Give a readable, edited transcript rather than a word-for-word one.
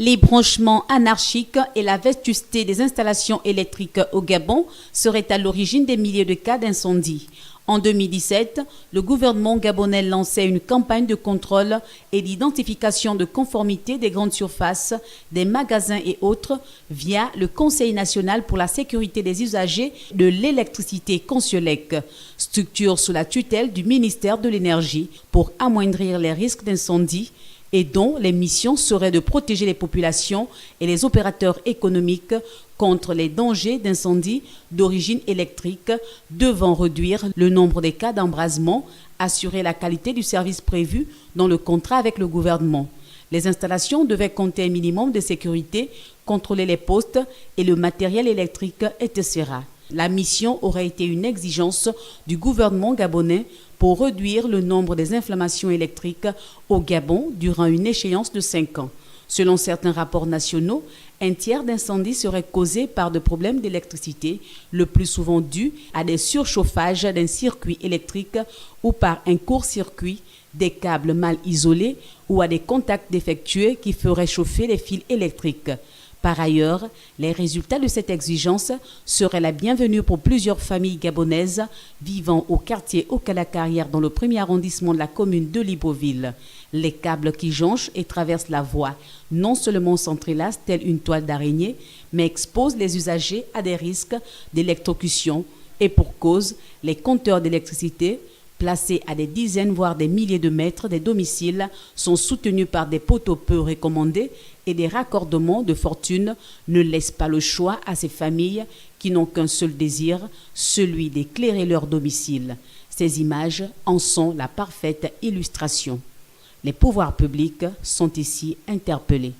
Les branchements anarchiques et la vétusté des installations électriques au Gabon seraient à l'origine des milliers de cas d'incendie. En 2017, le gouvernement gabonais lançait une campagne de contrôle et d'identification de conformité des grandes surfaces, des magasins et autres via le Conseil national pour la sécurité des usagers de l'électricité Consiolec, structure sous la tutelle du ministère de l'Énergie pour amoindrir les risques d'incendie et dont les missions seraient de protéger les populations et les opérateurs économiques contre les dangers d'incendie d'origine électrique, devant réduire le nombre des cas d'embrasement, assurer la qualité du service prévu dans le contrat avec le gouvernement. Les installations devaient compter un minimum de sécurité, contrôler les postes et le matériel électrique, etc. La mission aurait été une exigence du gouvernement gabonais pour réduire le nombre des inflammations électriques au Gabon durant une échéance de 5 ans. Selon certains rapports nationaux, un tiers d'incendies serait causé par des problèmes d'électricité, le plus souvent dû à des surchauffages d'un circuit électrique ou par un court-circuit, des câbles mal isolés ou à des contacts défectueux qui feraient chauffer les fils électriques. Par ailleurs, les résultats de cette exigence seraient la bienvenue pour plusieurs familles gabonaises vivant au quartier Okala-Carrière dans le 1er arrondissement de la commune de Libreville. Les câbles qui jonchent et traversent la voie non seulement s'entrelacent telle une toile d'araignée, mais exposent les usagers à des risques d'électrocution et pour cause, les compteurs d'électricité placés à des dizaines voire des milliers de mètres des domiciles sont soutenus par des poteaux peu recommandés et des raccordements de fortune ne laissent pas le choix à ces familles qui n'ont qu'un seul désir, celui d'éclairer leur domicile. Ces images en sont la parfaite illustration. Les pouvoirs publics sont ici interpellés.